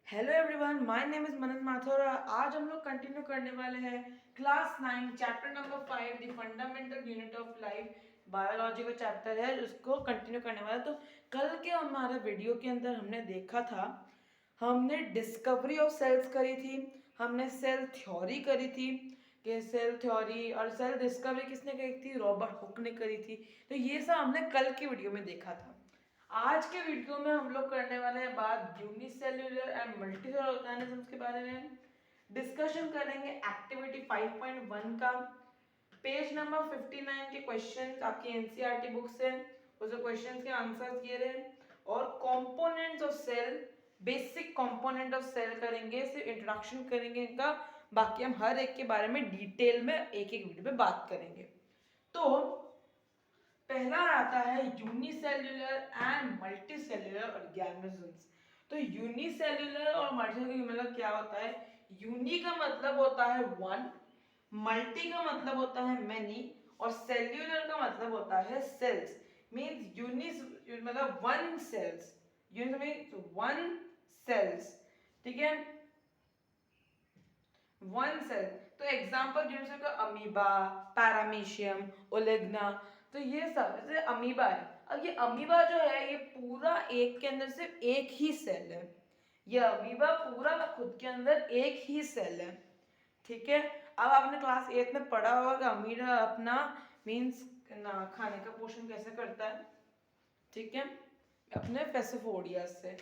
Hello everyone, my name is Manan Mathur. आज हम लोग कंटिन्यू करने वाले हैं class 9 chapter number 5 the fundamental unit of life. Biology का चैप्टर है, उसको कंटिन्यू करने वाला। तो कल के हमारे वीडियो के अंदर हमने देखा था, हमने डिस्कवरी ऑफ सेल्स करी थी, हमने सेल थ्योरी करी थी कि सेल थ्योरी और सेल डिस्कवरी किसने करी थी, रॉबर्ट हुक ने करी थी। तो ये सब हमने कल की वीडियो में देखा था। आज के वीडियो में हम लोग करने वाले हैं बात यूनिसेल्यूलर एंड मल्टीसेलुलर ऑर्गेनिजम्स के बारे में। डिस्कशन करेंगे एक्टिविटी 5.1 का। पेज नंबर 59 के क्वेश्चंस आपकी एनसीईआरटी बुक से, उस क्वेश्चंस के आंसर्स दिए रहे। और components of cell, basic component of cell करेंगे, सिर्फ इंट्रोडक्शन करेंगे इनका। बाकी हम हर एक के बारे में डिटेल में एक एक वीडियो में बात करेंगे। तो पहला आता है यूनिसेल्युलर एंड मल्टीसेल्युलर ऑर्गेनिजम्स। तो यूनिसेल्युलर और मल्टीसेल्युलर मतलब क्या होता है? यूनि का मतलब होता है वन, मल्टी का मतलब होता है मेनी, और सेल्युलर का मतलब होता है सेल्स। मींस यूनि मतलब one cells, uni means one cells, ठीक है, वन सेल। तो एग्जांपल जैसे कि अमीबा, पैरामीशियम, ओलिग्ना, तो ये सब जैसे अमीबा है। अब ये अमीबा जो है ये पूरा एक के अंदर सिर्फ एक ही सेल है। ये अमीबा पूरा खुद के अंदर एक ही सेल है, ठीक है। अब आपने क्लास 8 में पढ़ा होगा कि अमीबा अपना मींस ना खाने का पोषण कैसे करता है, ठीक है, अपने फेसिफोडिया से।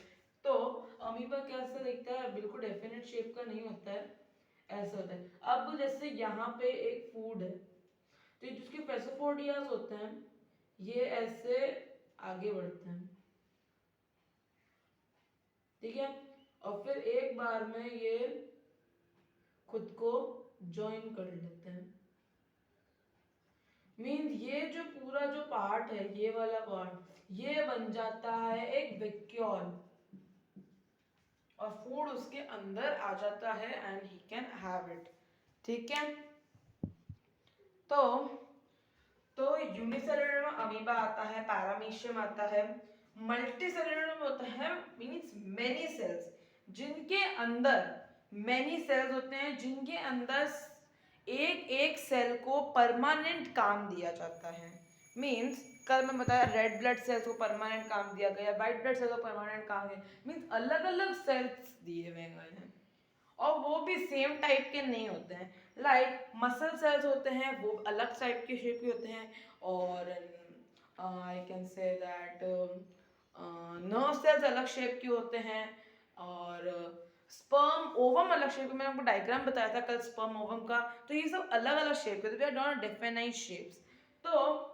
तो अमीबा कैसे दिखता है? बिल्कुल डेफिनेट शेप का नहीं होता है, ऐसा होता है। अब जैसे यहाँ पे एक फूड है, तो जिसके फेसिफोडियास होते हैं ये ऐसे आगे बढ़ते हैं, ठीक है, और फिर एक बार में ये खुद को ज्वाइन कर लेते हैं। मीन्स ये जो पूरा जो पार्ट है, ये वाला पार्ट, ये बन जाता है एक वैक्यूल, और फूड उसके अंदर आ जाता है and he can have it, ठीक है। तो यूनिसेलुलर में अमीबा आता है, पैरामीशियम आता है। मल्टीसेलुलर में होता है मींस मेनी सेल्स, जिनके अंदर मेनी सेल्स होते हैं, जिनके अंदर एक एक सेल को परमानेंट काम दिया जाता है। मींस कल मैं बताया रेड ब्लड सेल्स को परमानेंट काम दिया गया, व्हाइट ब्लड सेल्स को परमानेंट काम दिया, मींस अलग अलग सेल्स दिए हुए हैं, और वो भी सेम टाइप के नहीं होते हैं। लाइक मसल सेल्स होते हैं, वो अलग टाइप के शेप के होते हैं, और I can say that nerve cells अलग शेप के होते हैं, और स्पर्म ओवम अलग शेप के। मैंने आपको डायग्राम बताया था कल स्पर्म ओवम का। तो ये सब अलग अलग शेप के होते हैं, नॉट डिफाइंड शेप्स। तो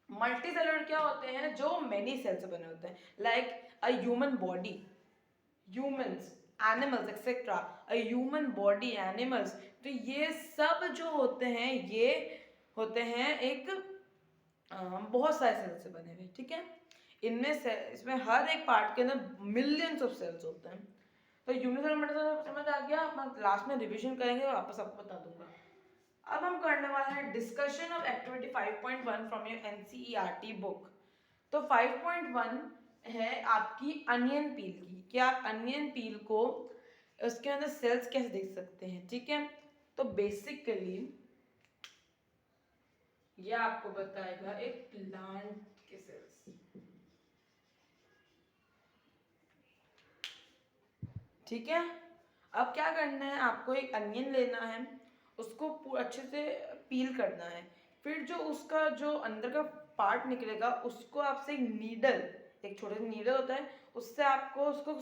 मल्टी सेलुलर क्या होते हैं? जो मेनी सेल से बने होते हैं, like a human body, humans, animals etc, a human body, animals। तो ये सब जो होते हैं ये होते हैं एक बहुत सारे सेल्स से बने हुए, ठीक है। इनमें से इसमें हर एक पार्ट के अंदर मिलियंस ऑफ सेल्स होते हैं। तो यूनिसेलुलर मतलब समझ आ गया। हम लास्ट में रिवीजन करेंगे और वापस आपको बता दूंगा। अब हम करने वाले हैं discussion of activity 5.1 from your NCERT book. तो 5.1 है आपकी अनियन पील की, कि आप अनियन पील को उसके अंदर सेल्स कैसे देख सकते हैं, ठीक है। तो बेसिकली ये आपको बताएगा एक प्लांट के सेल्स, ठीक है। अब क्या करना है, आपको एक अनियन लेना है, उसको अच्छे से पील करना है। फिर जो उसका जो अंदर का पार्ट निकलेगा उसको आपसे एक नीडल, एक छोटा सा नीडल होता है, उससे आपको उसको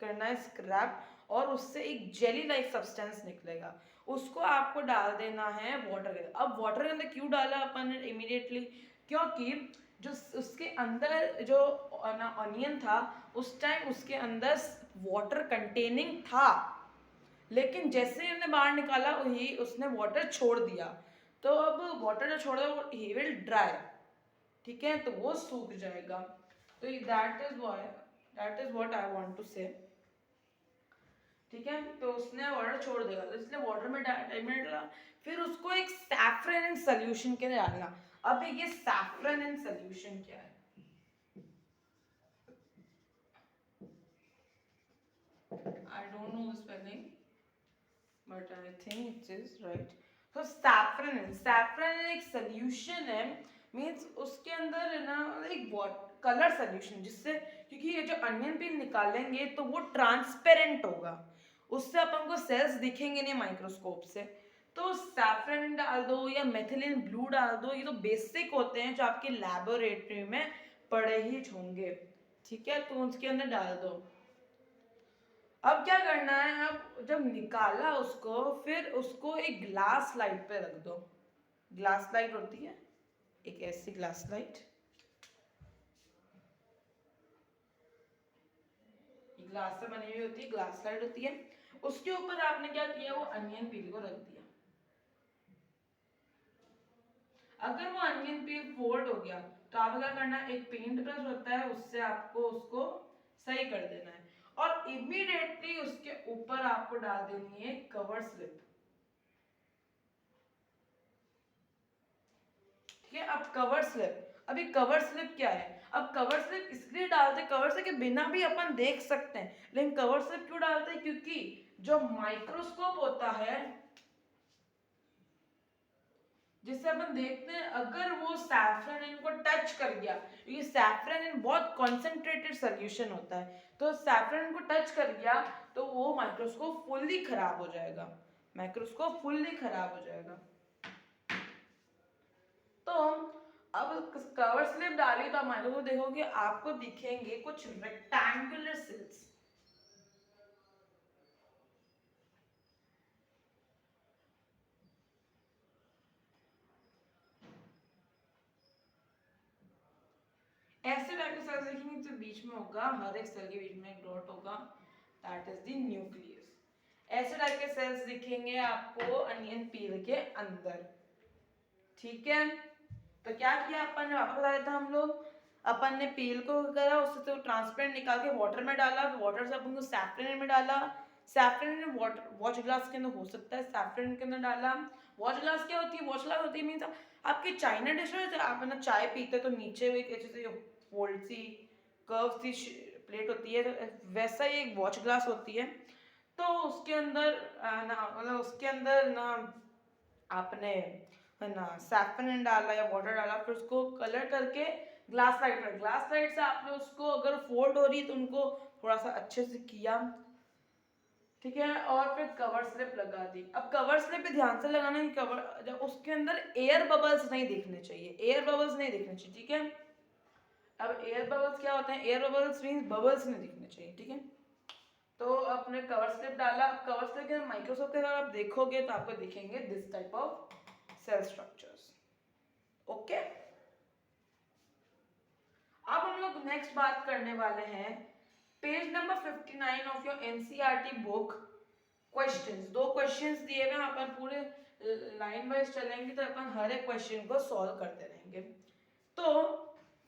करना है स्क्रैप, और उससे एक जेली लाइक सब्सटेंस निकलेगा, उसको आपको डाल देना है वाटर के अंदर। अब वाटर के अंदर क्यों डाला अपन ने इमीडिएटली? क्योंकि जो उसके अंदर जो ना ऑनियन था, उस टाइम उसके अंदर वाटर कंटेनिंग था, लेकिन जैसे ही हमने बाहर निकाला वही उसने वाटर छोड़ दिया। तो अब वाटर जो छोड़ दिया वो ही विल ड्राई, ठीक है, तो वो सूख जाएगा। तो that is what I want to say, ठीक है। तो उसने वाटर छोड़ देगा, तो इसलिए वाटर में डाला, फिर उसको एक सैफरन इन सोल्यूशन के लिए डालेगा। अब ये सैफरन इन सोल्यूशन क्या है? I don't know the spelling, but I think it is right. So saffron एक solution है, means उसके अंदर है ना एक कलर सोल्यूशन, जिससे क्योंकि ये जो अनियन पील निकालेंगे तो वो ट्रांसपेरेंट होगा, उससे अपन को सेल्स दिखेंगे नहीं माइक्रोस्कोप से। तो सैफरन डाल दो या मेथिलीन ब्लू डाल दो, ये तो बेसिक होते हैं जो आपकी लैबोरेटरी में पड़े ही होंगे, ठीक है, तो उसके अंदर डाल दो। अब क्या करना है, अब जब निकाला उसको, फिर उसको एक ग्लास स्लाइड पे रख दो। ग्लास स्लाइड होती है एक ऐसी ग्लास स्लाइड, ग्लास से बनी हुई होती है, ग्लास स्लाइड होती है, उसके ऊपर आपने क्या किया, वो अनियन पील को रख दिया। अगर वो अनियन पील फोल्ड हो गया तो आपको क्या करना है, एक पेंट ब्रश होता है, उससे आपको उसको सही कर देना है, और इमीडिएटली उसके ऊपर आपको डाल देनी है कवर स्लिप। ठीक है, अब कवर स्लिप, अभी कवर स्लिप क्या है, अब कवर स्लिप इसलिए डालते हैं, कवर स्लिप के बिना भी अपन देख सकते हैं, लेकिन कवर स्लिप क्यों डालते हैं, क्योंकि जो माइक्रोस्कोप होता है जिससे अपन देखते हैं, अगर वो सैफरन इनको टच कर गया, क्योंकि सैफरन इन बहुत कॉन्सेंट्रेटेड सोल्यूशन होता है, तो सैफरन को टच कर गया तो वो माइक्रोस्कोप फुल्ली खराब हो जाएगा, माइक्रोस्कोप फुल्ली खराब हो जाएगा। तो अब कवर स्लिप डाली तो आप माइक्रोस्कोप देखोगे, आपको दिखेंगे कुछ रेक्टेंगुलर सेल्स। ऐसे टाइप के सेल्स देखेंगे तो बीच में होगा, हर एक सेल के बीच में एक डॉट होगा, दैट इज द न्यूक्लियस। ऐसे टाइप के सेल्स दिखेंगे आपको अनियन पील के अंदर, ठीक है। तो क्या किया अपन ने, वापस बता देता हम लोग, अपन ने पील को करा, उससे तो ट्रांसपेरेंट निकाल के वाटर में डाला, वाटर से अपन को सैफरन में डाला, सैफरन में वाटर वॉच ग्लास के अंदर हो सकता है, सैफरन के अंदर डाला। वॉच ग्लास क्या होती है, वॉच ग्लास होती है मीन्स आपके चाइना डिश में आप ना चाय पीते तो नीचे एक ऐसे फोल्ड सी कर्व सी प्लेट होती है, तो वैसा ही एक वॉच ग्लास होती है। तो उसके अंदर ना मतलब उसके अंदर ना आपने है ना सैफरन डाला या वाटर डाला, फिर उसको कलर करके ग्लास लाइट पर, ग्लास लाइट से आपने उसको अगर फोल्ड हो रही है तो उनको थोड़ा सा अच्छे से किया, ठीक है, और फिर कवर स्लिप लगा दी। अब कवर स्लिप भी ध्यान से लगाना है, कवर जब उसके अंदर एयर बबल्स नहीं दिखने चाहिए, एयर बबल्स नहीं दिखने चाहिए, ठीक है। अब एयर बबल्स क्या होते हैं, एयर बबल्स मींस बबल्स नहीं दिखने चाहिए, ठीक है। तो आपने कवर स्लिप डाला, कवर स्लिप के माइक्रोस्कोप के अगर आप देखोगे तो आपको दिखेंगे this type of cell structures, okay. अब हम लोग नेक्स्ट बात करने वाले हैं page number 59 of your NCERT book, questions. दो क्वेश्चंस दिए हुए हैं, अपन पूरे लाइन वाइज चलेंगे तो अपन हर एक क्वेश्चन को सॉल्व करते रहेंगे। तो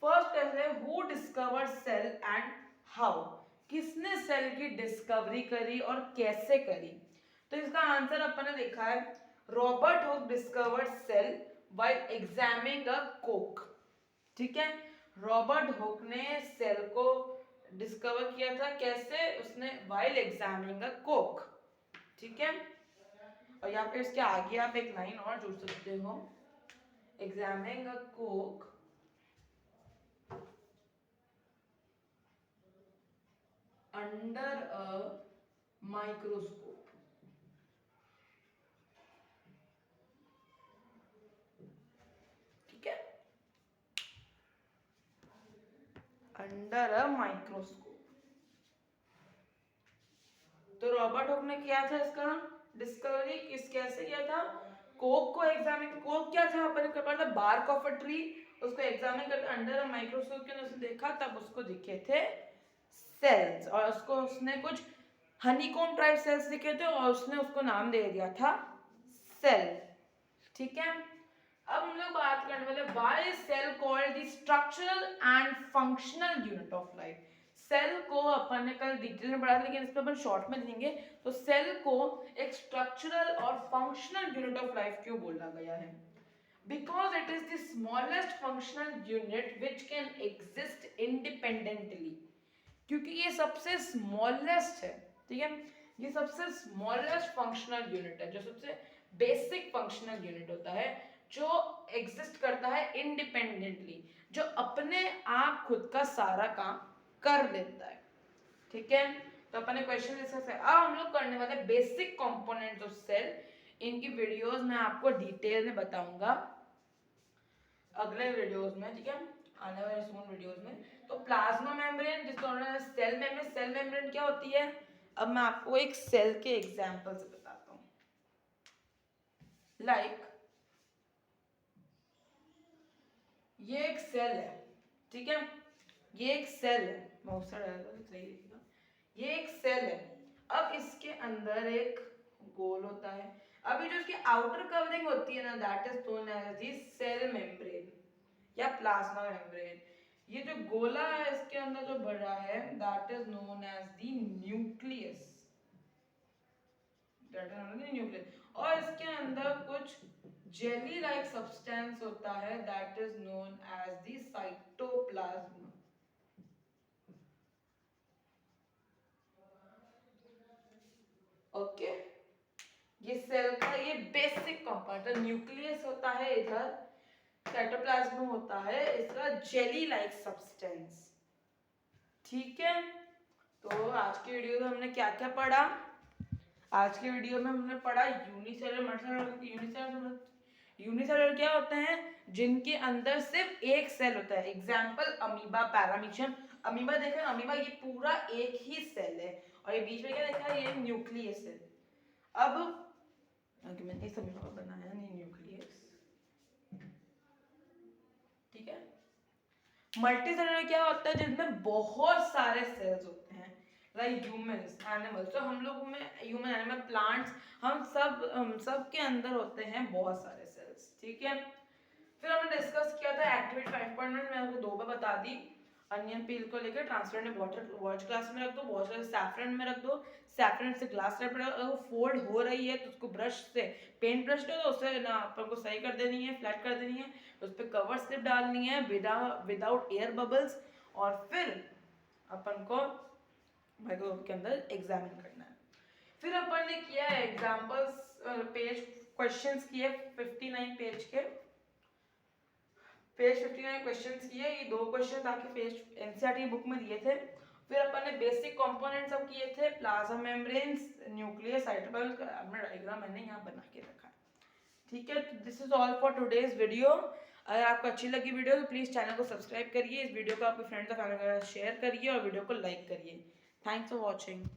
फर्स्ट क्वेश्चन है, who discovered cell and how, किसने सेल की डिस्कवरी करी और कैसे करी। तो इसका आंसर अपन ने देखा है, Robert Hooke discovered cell while examining a कोक, ठीक है। रॉबर्ट हुक ने सेल को डिस्कवर किया था, कैसे, उसने व्हाइल एग्जामिनिंग अ कोक, ठीक है। और यहाँ पे इसके आगे आप एक लाइन और जोड़ सकते हो, examining a Coke under a microscope, ठीक है, अंडर अ माइक्रोस्कोप। तो रॉबर्ट हुक ने किया था इसका डिस्कवरी, किस कैसे किया था, कोक को एग्जामिन, कोक क्या था अपन को पता था, बार्क ऑफ अ ट्री, उसको एग्जामिन करके अंडर अ माइक्रोस्कोप के अंदर उसने देखा, तब उसको दिखे थे सेल्स, और उसको उसने कुछ हनीकॉम्ब टाइप सेल्स दिखे थे और उसने उसको नाम दे दिया था सेल, ठीक है। अब हम लोग बात करने वाले why is cell called the structural and functional unit of life. Cell को अपन ने कल डिटेल में पढ़ा, लेकिन इस पर अपन शॉर्ट में देखेंगे। तो सेल को एक स्ट्रक्चरल और फंक्शनल यूनिट ऑफ लाइफ क्यों बोला गया है, because it is the smallest functional unit which can exist independently, क्योंकि ये सबसे स्मॉलेस्ट है, ठीक है। ये सबसे स्मॉलेस्ट फंक्शनल यूनिट है, जो सबसे बेसिक फंक्शनल यूनिट होता है, जो एग्जिस्ट करता है इंडिपेंडेंटली, जो अपने आप खुद का सारा काम कर लेता है। ठीक है, तो अपने क्वेश्चन डिस्कस है। अब हम लोग करने वाले बेसिक कंपोनेंट्स ऑफ सेल, इनकी वीडियोस मैं आपको डिटेल में बताऊंगा अगले वीडियोस में, ठीक है, आने वाले सून वीडियोस में। तो प्लाज्मा मेम्ब्रेन, जिसको सेल मेम्ब्रेन, सेल मेम्ब्रेन क्या होती है, अब मैं आपको एक सेल के एग्जांपल से बताता हूँ। लाइक ये एक सेल है, ठीक है, ये एक सेल है, मैं उससे सही लिखना, ये एक सेल है। अब इसके अंदर एक गोल होता है। अभी जो इसकी आउटर कवरिंग होती है ना, that is known as the cell membrane या प्लाज्मा मेम्ब्रेन। ये जो गोला है इसके अंदर जो बड़ा है, that is known as the nucleus, that is known as the nucleus. और इसके अंदर कुछ जेली लाइक सब्सटेंस होता है, that is known as the cytoplasm. Okay, ये सेल का ये बेसिक कंपाउंड है। न्यूक्लियस होता है इधर, साइटोप्लाज्म होता है इसका जेली लाइक सब्सटेंस। ठीक है, तो आज की वीडियो में हमने क्या क्या पढ़ा, आज की वीडियो में हमने पढ़ा यूनिसेलुलर मल्टीसेलुलर। यूनिसेलुलर क्या होते हैं, जिनके अंदर सिर्फ एक सेल होता है। Example amoeba, paramecium. अमीबा देखें, अमीबा ये पूरा एक ही सेल है, और ये बीच में क्या देखा है, ये न्यूक्लियस है। अब मैंने इस अमीबा को बनाया नहीं न्यूक्लियस, ठीक है। मल्टीसेलुलर क्या होता है, जिसमें बहुत सारे सेल्स होते हैं, लाइक ह्यूमंस, एनिमल्स। तो हम लोग में ह्यूमन, एनिमल, प्लांट्स, हम सब के अंदर होते हैं बहुत सारे सेल्स। ठीक है, फिर हमने डिस्कस किया था एक्टिविटी 5.1, मैं आपको 2 बार बता दी। अनियन पील को लेकर ट्रांसपेरेंट वाटर वॉच ग्लास में रख दो, वॉच ग्लास सैफरन में रख दो, सैफरन से ग्लास रख दो। अगर वो फोल्ड हो रही है तो उसको ब्रश से, पेंट ब्रश ले दो, उससे ना अपन को सही कर देनी है, फ्लैट कर देनी है। उस पर कवर स्लिप डालनी है विदाउट एयर बबल्स, और फिर अपन को माइक्रोस्कोप के अंदर एग्जामिन करना है। फिर अपन ने किया है एग्जांपल्स, पेज क्वेश्चंस किए 59 पेज 59 क्वेश्चंस किए। ये 2 क्वेश्चन आपके पेज एनसीईआरटी बुक में दिए थे। फिर अपन ने बेसिक कंपोनेंट्स सब किए थे, प्लाज्मा मेम्ब्रेन्स, न्यूक्लियस, साइटोप्लाज्म का अपना डायग्राम मैंने यहाँ बना के रखा है। ठीक है, this is all for today's video. अगर आपको अच्छी लगी वीडियो तो प्लीज़ चैनल को सब्सक्राइब करिए, इस वीडियो को आपके फ्रेंड्स और फैमिली के साथ शेयर करिए, और वीडियो को लाइक करिए। Thanks for watching.